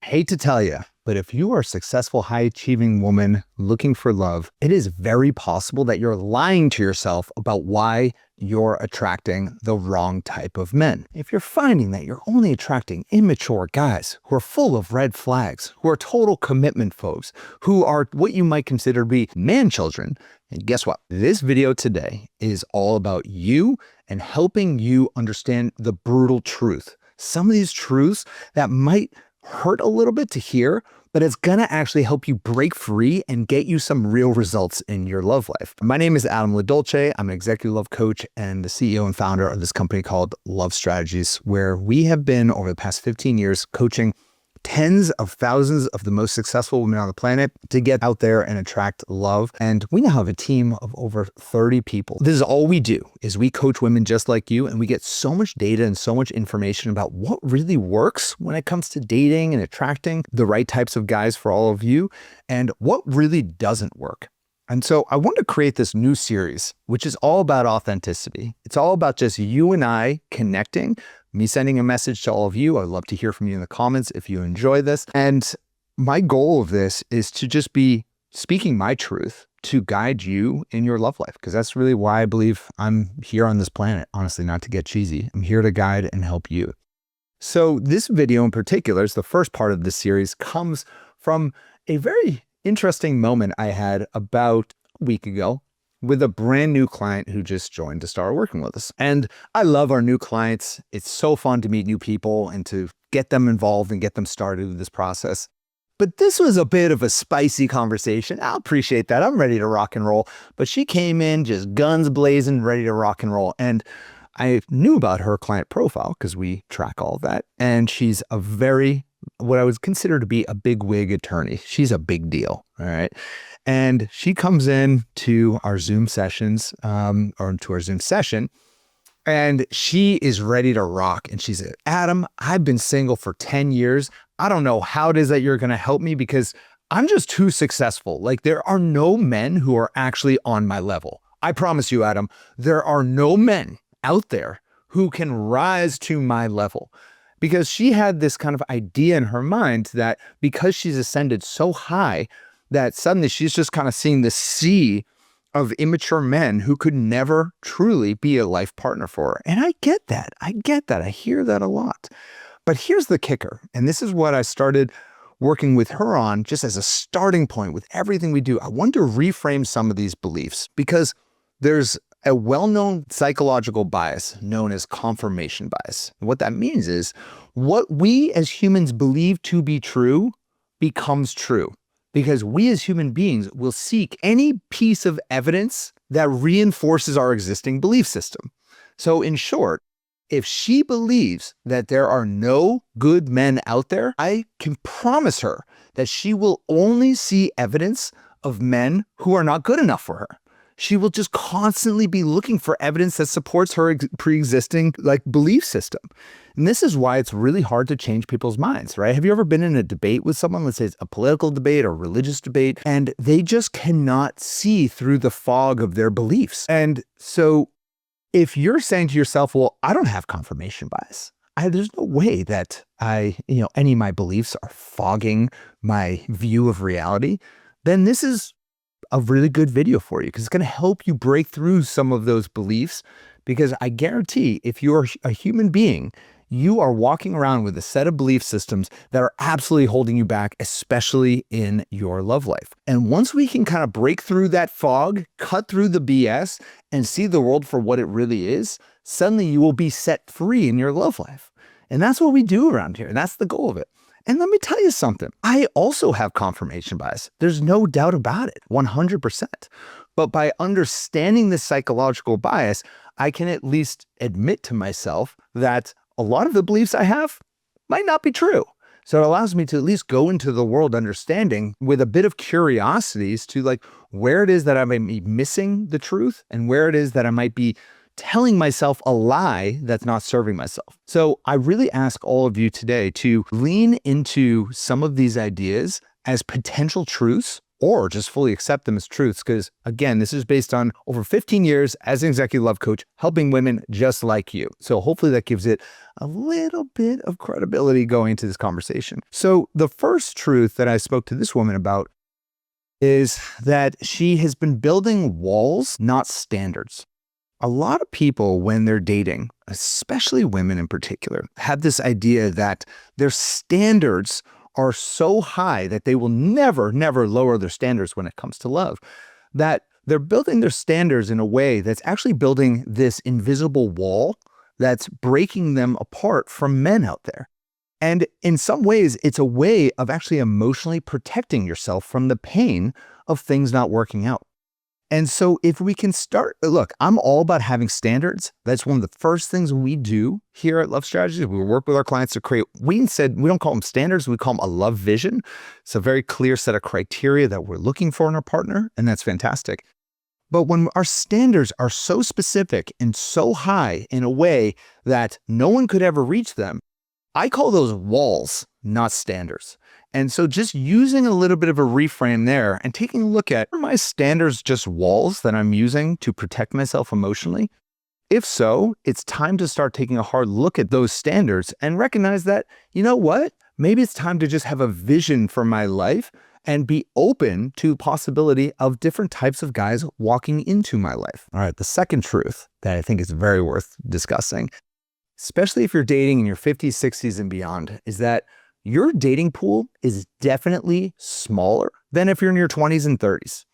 Hate to tell you, but if you are a successful, high-achieving woman looking for love, it is very possible that you're lying to yourself about why you're attracting the wrong type of men. If you're finding that you're only attracting immature guys who are full of red flags, who are total commitment phobes, who are what you might consider to be man children, and guess what? This video today is all about you and helping you understand the brutal truth. Some of these truths that might hurt a little bit to hear, but it's gonna actually help you break free and get you some real results in your love life. My name is Adam LaDolce. I'm an executive love coach and the CEO and founder of this company called Love Strategies, where we have been over the past 15 years coaching tens of thousands of the most successful women on the planet to get out there and attract love. And we now have a team of over 30 people. This is all we do, is we coach women just like you, and we get so much data and so much information about what really works when it comes to dating and attracting the right types of guys for all of you, and what really doesn't work. And so I want to create this new series, which is all about authenticity. It's all about just you and I connecting, me sending a message to all of you. I'd love to hear from you in the comments if you enjoy this. And my goal of this is to just be speaking my truth to guide you in your love life, because that's really why I believe I'm here on this planet, honestly, not to get cheesy. I'm here to guide and help you. So this video in particular, is the first part of this series, comes from a very interesting moment I had about a week ago with a brand new client who just joined to start working with us. And I love our new clients. It's so fun to meet new people and to get them involved and get them started with this process. But this was a bit of a spicy conversation. I appreciate that. I'm ready to rock and roll. But she came in just guns blazing, ready to rock and roll. And I knew about her client profile because we track all of that. And she's a what I would consider to be a big wig attorney. She's a big deal, all right? And she comes in to our Zoom sessions, or to our Zoom session, and she is ready to rock. And she said, Adam, I've been single for 10 years. I don't know how it is that you're gonna help me because I'm just too successful. Like, there are no men who are actually on my level. I promise you, Adam, there are no men out there who can rise to my level. Because she had this kind of idea in her mind that because she's ascended so high, that suddenly she's just kind of seeing this sea of immature men who could never truly be a life partner for her. And I get that. I get that. I hear that a lot. But here's the kicker. And this is what I started working with her on just as a starting point with everything we do. I want to reframe some of these beliefs because there's a well-known psychological bias known as confirmation bias. What that means is what we as humans believe to be true becomes true, because we as human beings will seek any piece of evidence that reinforces our existing belief system. So in short, if she believes that there are no good men out there, I can promise her that she will only see evidence of men who are not good enough for her. She will just constantly be looking for evidence that supports her pre-existing belief system. And this is why it's really hard to change people's minds, right? Have you ever been in a debate with someone, let's say it's a political debate or religious debate, and they just cannot see through the fog of their beliefs? And so if you're saying to yourself, well, I don't have confirmation bias. There's no way that any of my beliefs are fogging my view of reality, then this is a really good video for you because it's going to help you break through some of those beliefs. Because I guarantee if you're a human being, you are walking around with a set of belief systems that are absolutely holding you back, especially in your love life. And once we can kind of break through that fog, cut through the BS, and see the world for what it really is, suddenly you will be set free in your love life. And that's what we do around here. And that's the goal of it. And let me tell you something. I also have confirmation bias. There's no doubt about it, 100%. But by understanding this psychological bias, I can at least admit to myself that a lot of the beliefs I have might not be true. So it allows me to at least go into the world understanding with a bit of curiosity as to where it is that I might be missing the truth and where it is that I might be telling myself a lie that's not serving myself. So I really ask all of you today to lean into some of these ideas as potential truths or just fully accept them as truths. Because again, this is based on over 15 years as an executive love coach, helping women just like you. So hopefully that gives it a little bit of credibility going into this conversation. So the first truth that I spoke to this woman about is that she has been building walls, not standards. A lot of people, when they're dating, especially women in particular, have this idea that their standards are so high that they will never, never lower their standards when it comes to love. That they're building their standards in a way that's actually building this invisible wall that's breaking them apart from men out there. And in some ways, it's a way of actually emotionally protecting yourself from the pain of things not working out. And so if we can start, look, I'm all about having standards. That's one of the first things we do here at Love Strategies. We work with our clients to create, we don't call them standards, we call them a love vision. It's a very clear set of criteria that we're looking for in our partner, and that's fantastic. But when our standards are so specific and so high in a way that no one could ever reach them, I call those walls, not standards. And so just using a little bit of a reframe there and taking a look at, are my standards just walls that I'm using to protect myself emotionally? If so, it's time to start taking a hard look at those standards and recognize that, you know what? Maybe it's time to just have a vision for my life and be open to the possibility of different types of guys walking into my life. All right, the second truth that I think is very worth discussing, especially if you're dating in your 50s, 60s, and beyond, is that your dating pool is definitely smaller than if you're in your 20s and 30s.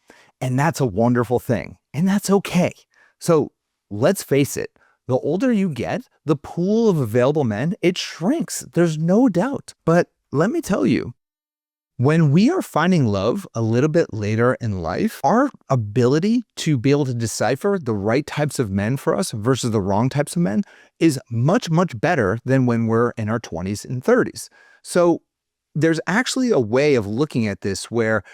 And that's a wonderful thing. And that's okay. So let's face it, the older you get, the pool of available men, it shrinks. There's no doubt. But let me tell you, when we are finding love a little bit later in life, our ability to be able to decipher the right types of men for us versus the wrong types of men is much, much better than when we're in our 20s and 30s. So there's actually a way of looking at this where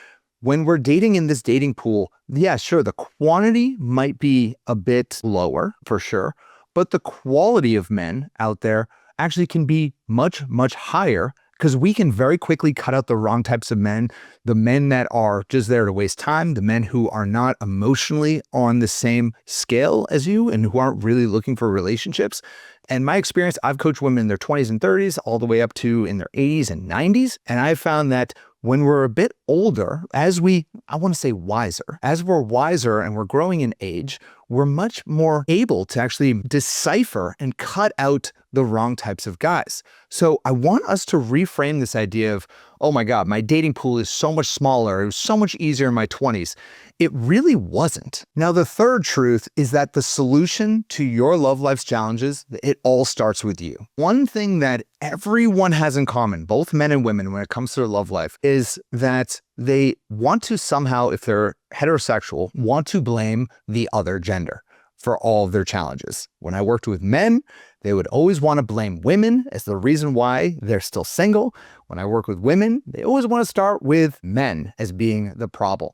when we're dating in this dating pool, yeah, sure, the quantity might be a bit lower for sure, but the quality of men out there actually can be much, much higher because we can very quickly cut out the wrong types of men, the men that are just there to waste time, the men who are not emotionally on the same scale as you and who aren't really looking for relationships. And my experience, I've coached women in their 20s and 30s, all the way up to in their 80s and 90s. And I've found that when we're a bit older, I want to say wiser, as we're wiser and we're growing in age, we're much more able to actually decipher and cut out the wrong types of guys. So I want us to reframe this idea of, oh my God, my dating pool is so much smaller. It was so much easier in my 20s. It really wasn't. Now, the third truth is that the solution to your love life's challenges, it all starts with you. One thing that everyone has in common, both men and women, when it comes to their love life, is that they want to somehow, if they're heterosexual, want to blame the other gender for all of their challenges. When I worked with men, they would always want to blame women as the reason why they're still single. When I work with women, they always want to start with men as being the problem.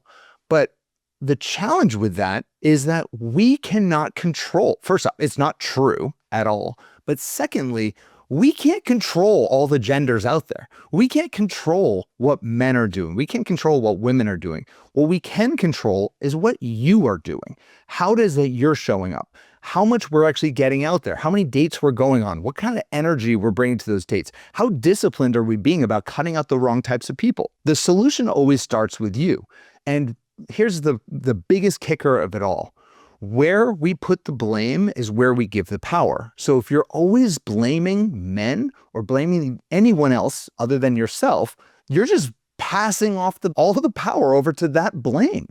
But the challenge with that is that we cannot control. First off, it's not true at all. But secondly, we can't control all the genders out there. We can't control what men are doing. We can't control what women are doing. What we can control is what you are doing. How it is that you're showing up, how much we're actually getting out there, how many dates we're going on, what kind of energy we're bringing to those dates, how disciplined are we being about cutting out the wrong types of people. The solution always starts with you. And here's the biggest kicker of it all. Where we put the blame is where we give the power. So if you're always blaming men or blaming anyone else other than yourself, you're just passing off all of the power over to that blame.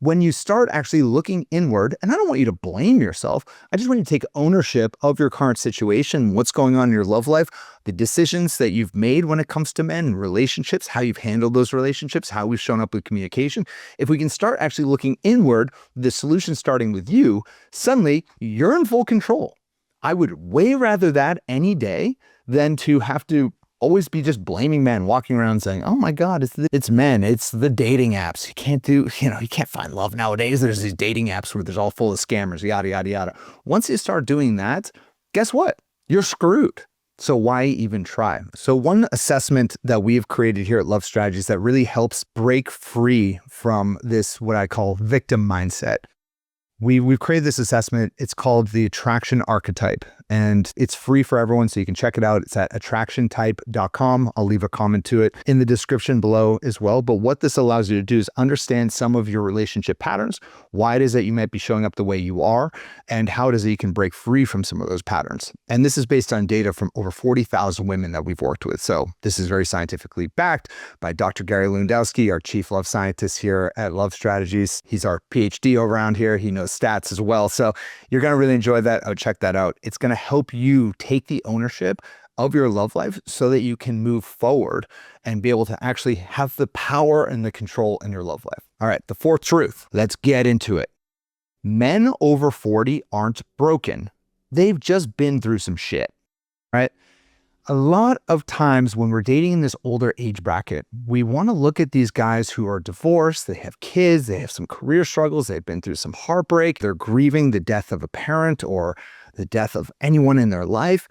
When you start actually looking inward, and I don't want you to blame yourself, I just want you to take ownership of your current situation, what's going on in your love life, the decisions that you've made when it comes to men and relationships, how you've handled those relationships, how we've shown up with communication. If we can start actually looking inward, the solution starting with you, suddenly you're in full control. I would way rather that any day than to have to always be just blaming men, walking around saying, oh my God, it's men, it's the dating apps. You can't find love nowadays. There's these dating apps where there's all full of scammers, yada, yada, yada. Once you start doing that, guess what? You're screwed. So why even try? So one assessment that we've created here at Love Strategies that really helps break free from this, what I call victim mindset. We've created this assessment. It's called the attraction archetype, and it's free for everyone, so you can check it out. It's at attractiontype.com. I'll leave a comment to it in the description below as well. But what this allows you to do is understand some of your relationship patterns, why it is that you might be showing up the way you are, and how it is that you can break free from some of those patterns. And this is based on data from over 40,000 women that we've worked with. So this is very scientifically backed by Dr. Gary Lewandowski, our chief love scientist here at Love Strategies. He's our PhD around here. He knows stats as well. So you're going to really enjoy that. Oh, check that out. It's going to help you take the ownership of your love life so that you can move forward and be able to actually have the power and the control in your love life. All right, the fourth truth. Let's get into it. Men over 40 aren't broken. They've just been through some shit, right? A lot of times when we're dating in this older age bracket, we want to look at these guys who are divorced, they have kids, they have some career struggles, they've been through some heartbreak, they're grieving the death of a parent or the death of anyone in their life.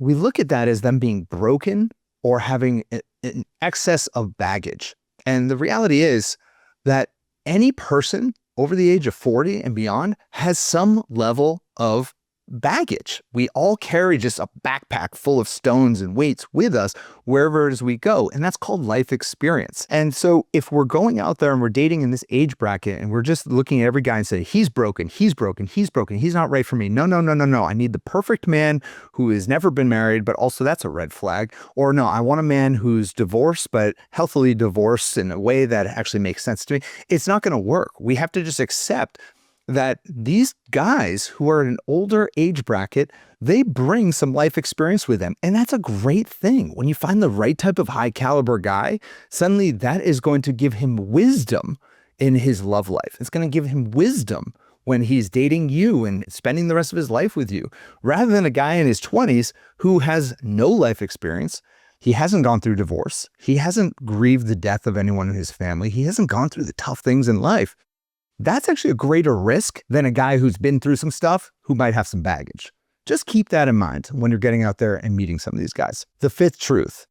We look at that as them being broken or having an excess of baggage. And the reality is that any person over the age of 40 and beyond has some level of baggage. We all carry just a backpack full of stones and weights with us wherever it is we go. And that's called life experience. And so if we're going out there and we're dating in this age bracket and we're just looking at every guy and say, he's broken, he's broken, he's broken, he's not right for me. No, no, no, no, no. I need the perfect man who has never been married, but also that's a red flag. Or no, I want a man who's divorced, but healthily divorced in a way that actually makes sense to me. It's not going to work. We have to just accept that these guys who are in an older age bracket, they bring some life experience with them. And that's a great thing. When you find the right type of high caliber guy, suddenly that is going to give him wisdom in his love life. It's going to give him wisdom when he's dating you and spending the rest of his life with you, rather than a guy in his 20s who has no life experience. He hasn't gone through divorce. He hasn't grieved the death of anyone in his family. He hasn't gone through the tough things in life. That's actually a greater risk than a guy who's been through some stuff who might have some baggage. Just keep that in mind when you're getting out there and meeting some of these guys. The fifth truth,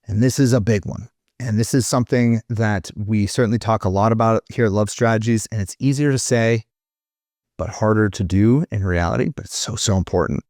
and this is a big one, and this is something that we certainly talk a lot about here at Love Strategies, and it's easier to say, but harder to do in reality, but it's so, so important,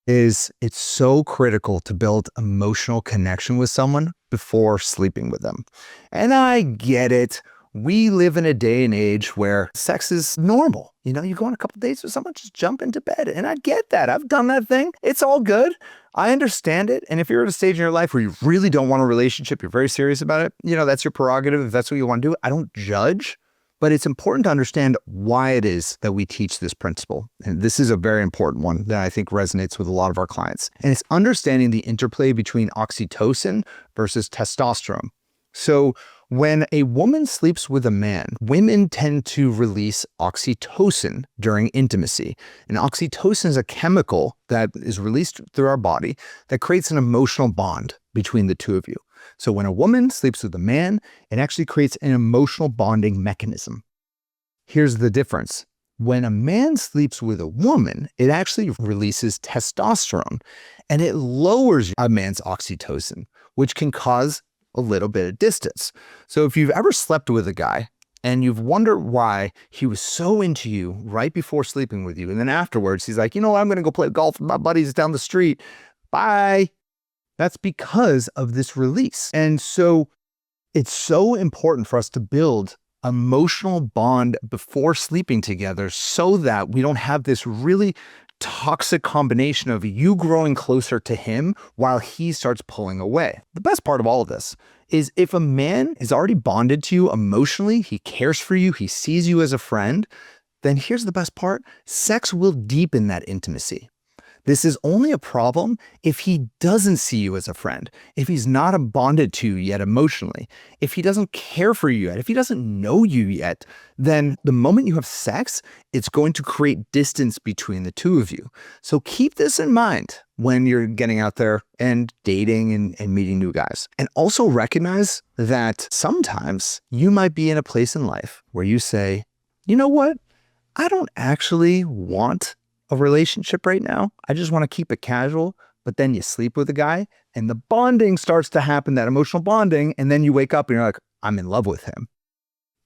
is it's so critical to build emotional connection with someone before sleeping with them. And I get it. We live in a day and age where sex is normal. You know, you go on a couple dates with someone, just jump into bed. And I get that. I've done that thing. It's all good. I understand it. And if you're at a stage in your life where you really don't want a relationship, you're very serious about it, you know, that's your prerogative. If that's what you want to do, I don't judge. But it's important to understand why it is that we teach this principle. And this is a very important one that I think resonates with a lot of our clients. And it's understanding the interplay between oxytocin versus testosterone. So when a woman sleeps with a man, women tend to release oxytocin during intimacy. And oxytocin is a chemical that is released through our body that creates an emotional bond between the two of you. So when a woman sleeps with a man, it actually creates an emotional bonding mechanism. Here's the difference. When a man sleeps with a woman, it actually releases testosterone and it lowers a man's oxytocin, which can cause a little bit of distance. So if you've ever slept with a guy and you've wondered why he was so into you right before sleeping with you, and then afterwards he's like, you know what, I'm going to go play golf with my buddies down the street. Bye. That's because of this release. And so it's so important for us to build emotional bond before sleeping together so that we don't have this really toxic combination of you growing closer to him while he starts pulling away. The best part of all of this is if a man is already bonded to you emotionally, he cares for you, he sees you as a friend, then here's the best part, sex will deepen that intimacy. This is only a problem if he doesn't see you as a friend, if he's not bonded to you yet emotionally, if he doesn't care for you yet, if he doesn't know you yet, then the moment you have sex, it's going to create distance between the two of you. So keep this in mind when you're getting out there and dating and meeting new guys. And also recognize that sometimes you might be in a place in life where you say, you know what? I don't actually want a relationship right now. I just want to keep it casual, but then you sleep with a guy and the bonding starts to happen, that emotional bonding, and then you wake up and you're like, I'm in love with him.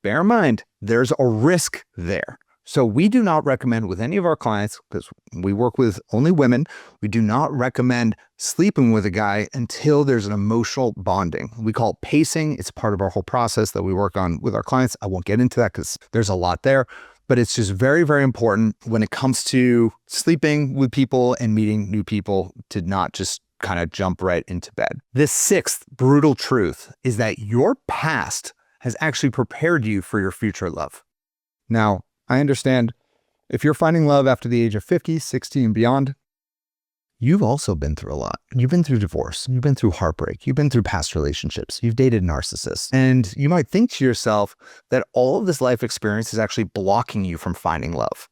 Bear in mind, there's a risk there. So we do not recommend with any of our clients, because we work with only women, we do not recommend sleeping with a guy until there's an emotional bonding. We call it pacing. It's part of our whole process that we work on with our clients. I won't get into that because there's a lot there, but it's just very, very important when it comes to sleeping with people and meeting new people to not just kind of jump right into bed. The sixth brutal truth is that your past has actually prepared you for your future love. Now, I understand if you're finding love after the age of 50, 60 and beyond, you've also been through a lot. You've been through divorce, you've been through heartbreak, you've been through past relationships, you've dated narcissists. And you might think to yourself that all of this life experience is actually blocking you from finding love.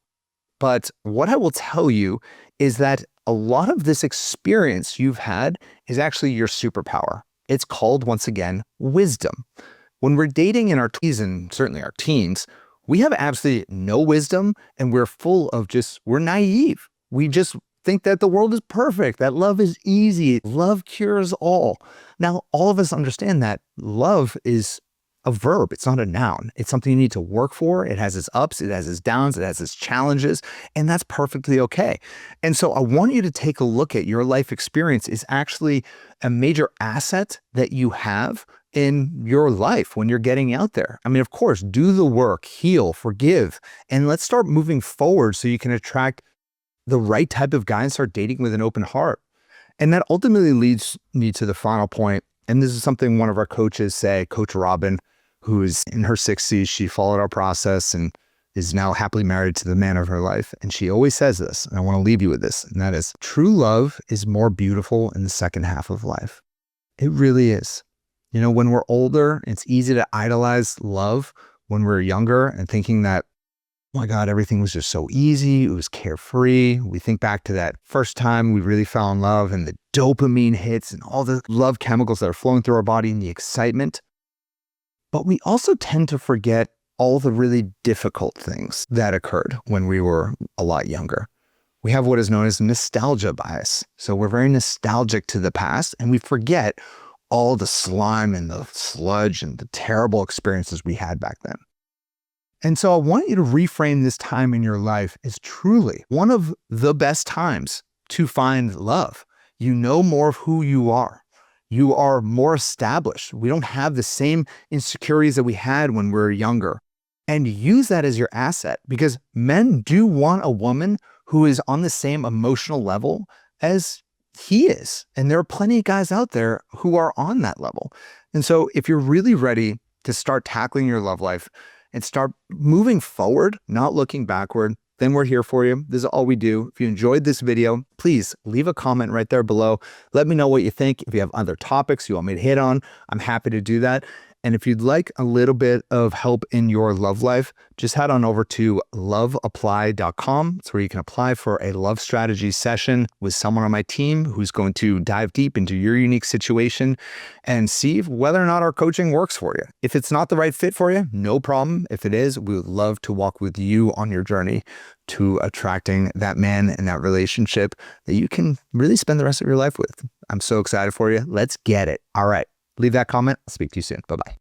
But what I will tell you is that a lot of this experience you've had is actually your superpower. It's called, once again, wisdom. When we're dating in our 20s and certainly our teens, we have absolutely no wisdom and we're full of we're naive. We just think that the world is perfect, that love is easy, love cures all. Now, all of us understand that love is a verb. It's not a noun. It's something you need to work for. It has its ups, it has its downs, it has its challenges, and that's perfectly okay. And so I want you to take a look at your life experience is actually a major asset that you have in your life when you're getting out there. I mean, of course, do the work, heal, forgive, and let's start moving forward so you can attract the right type of guy and start dating with an open heart. And that ultimately leads me to the final point. And this is something one of our coaches say, Coach Robin, who is in her 60s, she followed our process and is now happily married to the man of her life. And she always says this, and I want to leave you with this, and that is, true love is more beautiful in the second half of life. It really is. You know, when we're older, it's easy to idolize love when we're younger and thinking that, oh my God, everything was just so easy. It was carefree. We think back to that first time we really fell in love and the dopamine hits and all the love chemicals that are flowing through our body and the excitement. But we also tend to forget all the really difficult things that occurred when we were a lot younger. We have what is known as nostalgia bias. So we're very nostalgic to the past and we forget all the slime and the sludge and the terrible experiences we had back then. And so I want you to reframe this time in your life as truly one of the best times to find love. You know more of who you are. You are more established. We don't have the same insecurities that we had when we were younger. And use that as your asset because men do want a woman who is on the same emotional level as he is. And there are plenty of guys out there who are on that level. And so if you're really ready to start tackling your love life and start moving forward, not looking backward, then we're here for you. This is all we do. If you enjoyed this video, please leave a comment right there below. Let me know what you think. If you have other topics you want me to hit on, I'm happy to do that. And if you'd like a little bit of help in your love life, just head on over to loveapply.com. It's where you can apply for a love strategy session with someone on my team who's going to dive deep into your unique situation and see whether or not our coaching works for you. If it's not the right fit for you, no problem. If it is, we would love to walk with you on your journey to attracting that man and that relationship that you can really spend the rest of your life with. I'm so excited for you. Let's get it. All right. Leave that comment. I'll speak to you soon. Bye-bye.